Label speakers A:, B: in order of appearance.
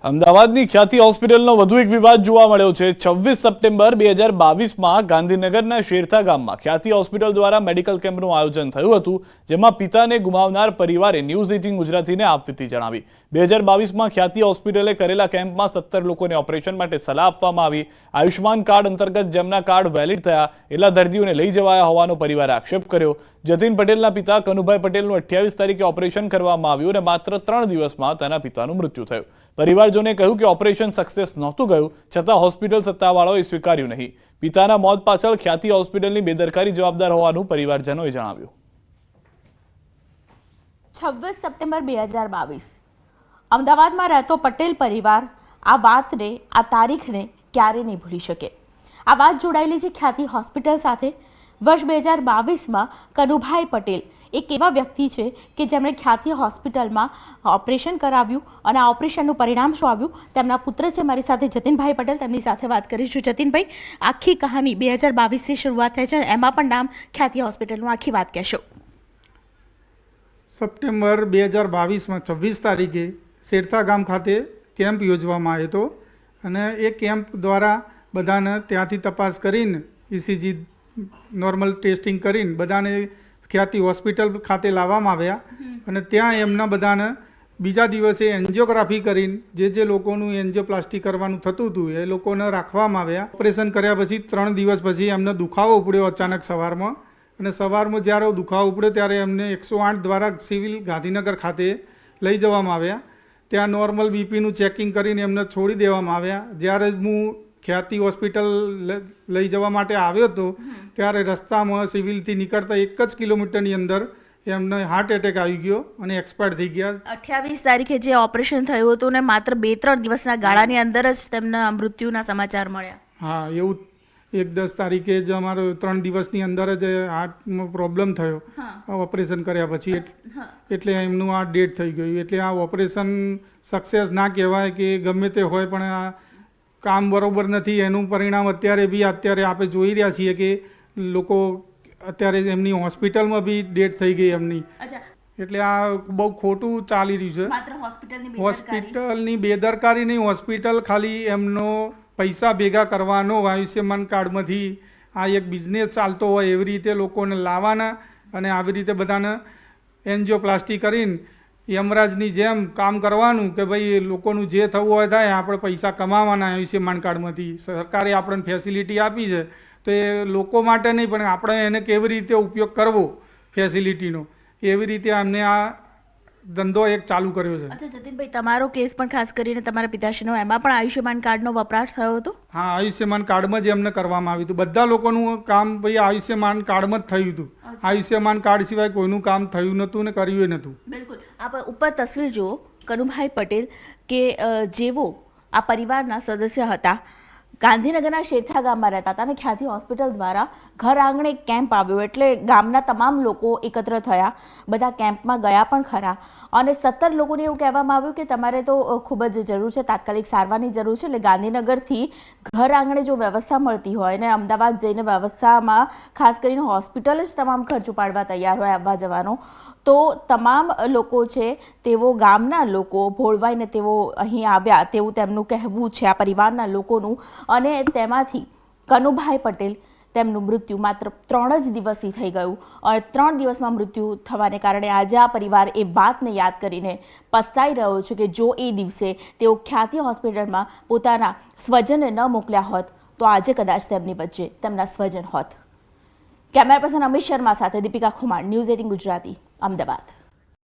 A: અમદાવાદની ખ્યાતિ હોસ્પિટલનો વધુ એક વિવાદ જોવા મળ્યો છે। 26 સપ્ટેમ્બર 2022માં ગાંધીનગરના શેરથા ગામમાં ખ્યાતિ હોસ્પિટલ દ્વારા મેડિકલ કેમ્પનું આયોજન થયું હતું, જેમાં પિતાને ગુમાવનાર પરિવારે ન્યૂઝ 18 ગુજરાતીને આપવીતી જણાવી। 2022માં ખ્યાતિ હોસ્પિટલે કરેલા કેમ્પમાં 17 લોકોને ઓપરેશન માટે સલાહ આપવામાં આવી। આયુષ્માન કાર્ડ અંતર્ગત જેમના કાર્ડ વેલિડ થયા એટલા દર્દીઓને લઈ જવાયા હોવાનો પરિવારે આક્ષેપ કર્યો। જતીન પટેલના પિતા કનુભાઈ પટેલનું 28 તારીખે ઓપરેશન કરવામાં આવ્યું અને માત્ર 3 દિવસમાં તેના પિતાનું મૃત્યુ થયું। પરિવારજોને કહ્યું કે ઓપરેશન સક્સેસ નહોતું ગયું, છતાં હોસ્પિટલ સત્તાવાળાઓએ સ્વીકાર્યું નહીં। પિતાના મોત પાછળ ખ્યાતિ હોસ્પિટલની બેદરકારી જવાબદાર હોવાનું પરિવારજનોએ જણાવ્યું।
B: 26 સપ્ટેમ્બર 2022 અમદાવાદમાં રહેતો પટેલ પરિવાર આ વાતને, આ તારીખને ક્યારે નહીં ભૂલી શકે। આ વાત જોડાયેલી છે ખ્યાતિ હોસ્પિટલ સાથે। વર્ષ 2022માં કનુભાઈ પટેલ એક એવા વ્યક્તિ છે કે જેમણે ખ્યાતિ હોસ્પિટલમાં ઓપરેશન કરાવ્યું અને આ ઓપરેશનનું પરિણામ શું આવ્યું, તેમના પુત્ર છે મારી સાથે જતીનભાઈ પટેલ, તેમની સાથે વાત કરીશું। જતીનભાઈ, આખી કહાની 2022થી શરૂઆત થઈ છે, એમાં પણ નામ ખ્યાતિ હોસ્પિટલનું, આખી વાત કહેશો।
C: સપ્ટેમ્બર 2022માં 26 તારીખે શેરથા ગામ ખાતે કેમ્પ યોજવામાં આવ્યો હતો અને એ કેમ્પ દ્વારા બધાને ત્યાંથી તપાસ કરીને ECG નોર્મલ ટેસ્ટિંગ કરીને બધાને ખ્યાતિ હોસ્પિટલ ખાતે લાવવામાં આવ્યા અને ત્યાં એમના બધાને બીજા દિવસે એન્જિયોગ્રાફી કરીને જે લોકોનું એન્જિયોપ્લાસ્ટી કરવાનું થતું હતું એ લોકોને રાખવામાં આવ્યા। ઓપરેશન કર્યા પછી 3 દિવસ પછી એમને દુખાવો ઉપડ્યો અચાનક સવારમાં, અને સવારમાં જ્યારે દુખાવો ઉપડ્યો ત્યારે એમને 108 દ્વારા સિવિલ ગાંધીનગર ખાતે લઈ જવામાં આવ્યા। ત્યાં નોર્મલ બીપીનું ચેકિંગ કરીને એમને છોડી દેવામાં આવ્યા। જ્યારે હું ખ્યાતિ હોસ્પિટલ લઈ જવા માટે આવ્યો હતો ત્યારે રસ્તામાં સિવિલથી નીકળતા 1 જ કિલોમીટરની અંદર એમને હાર્ટ એટેક આવી ગયો અને એક્સપાયર થઈ ગયા।
B: 28 તારીખે જે ઓપરેશન થયું હતું ને માત્ર 2-3 દિવસના ગાળાની અંદર જ તેમના મૃત્યુના સમાચાર મળ્યા।
C: હા, એવું 10 તારીખે જ અમારો 3 દિવસની અંદર જ હાર્ટમાં પ્રોબ્લેમ થયો ઓપરેશન કર્યા પછી, એટલે એમનું આ ડેથ થઈ ગયું। એટલે આ ઓપરેશન સક્સેસ ના કહેવાય કે ગમે તે હોય, પણ આ કામ બરોબર નથી એનું પરિણામ અત્યારે આપણે જોઈ રહ્યા છીએ કે લોકો અત્યારે એમની હોસ્પિટલમાં બી ડેથ થઈ ગઈ એમની। એટલે આ બહુ ખોટું ચાલી રહ્યું છે। હોસ્પિટલની બેદરકારી નહીં, હોસ્પિટલ ખાલી એમનો પૈસા ભેગા કરવાનો આયુષ્યમાન કાર્ડમાંથી આ એક બિઝનેસ ચાલતો હોય એવી રીતે લોકોને લાવવાના અને આવી રીતે બધાને એન્જિયોપ્લાસ્ટી કરીને યમરાજની જેમ કામ કરવાનું કે ભાઈ લોકોનું જે થવું હોય થાય, આપણે પૈસા કમાવાના આયુષ્યમાન કાર્ડમાંથી। સરકારે આપણને ફેસિલિટી આપી છે તો એ લોકો માટે નહીં, પણ આપણે એને કેવી રીતે ઉપયોગ કરવો ફેસિલિટીનો, એવી રીતે અમને આ ધંધો એક ચાલુ કર્યો છે।
B: અચ્છા જતીનભાઈ, તમારો કેસ પણ ખાસ કરીને તમારા પિતાશ્રીનો, એમાં પણ આયુષ્યમાન કાર્ડનો વપરાશ થયો હતો?
C: હા, આયુષ્યમાન કાર્ડમાં જ એમને કરવામાં આવ્યું હતું। બધા લોકોનું કામ ભાઈ આયુષ્યમાન કાર્ડમાં જ થયું હતું। આયુષ્યમાન કાર્ડ સિવાય કોઈનું કામ થયું નહોતું ને કર્યું નહોતું।
B: બિલકુલ, આપ ઉપર તસવીર જુઓ, કનુભાઈ પટેલ કે જેવો આ પરિવારના સદસ્ય હતા, ગાંધીનગરના શેરથા ગામમાં રહેતા હતા અને ખ્યાતિ હોસ્પિટલ દ્વારા ઘર આંગણે કેમ્પ આવ્યો, એટલે ગામના તમામ લોકો એકત્ર થયા, બધા કેમ્પમાં ગયા પણ ખરા અને 17 લોકોને એવું કહેવામાં આવ્યું કે તમારે તો ખૂબ જ જરૂર છે, તાત્કાલિક સારવારની જરૂર છે, એટલે ગાંધીનગરથી ઘર આંગણે જો વ્યવસ્થા મળતી હોય ને અમદાવાદ જઈને વ્યવસ્થામાં ખાસ કરીને હોસ્પિટલ જ તમામ ખર્ચ ઉપાડવા તૈયાર હોય આવવા જવાનો, તો તમામ લોકો છે તેઓ ગામના લોકો ભોળવાઈને તેઓ અહીં આવ્યા તેવું તેમનું કહેવું છે, આ પરિવારના લોકોનું। અને તેમાંથી કનુભાઈ પટેલ, તેમનું મૃત્યુ માત્ર 3 જ દિવસથી થઈ ગયું અને 3 દિવસમાં મૃત્યુ થવાને કારણે આજે આ પરિવાર એ વાતને યાદ કરીને પસ્તાઈ રહ્યો છે કે જો એ દિવસે તેઓ ખ્યાતિ હોસ્પિટલમાં પોતાના સ્વજનને ન મોકલ્યા હોત તો આજે કદાચ તેમની વચ્ચે તેમના સ્વજન હોત। કેમેરા પર્સન અમિત શર્મા સાથે દીપિકા ખુમાર, ન્યૂઝ 18 ગુજરાતી, અમદાવાદ।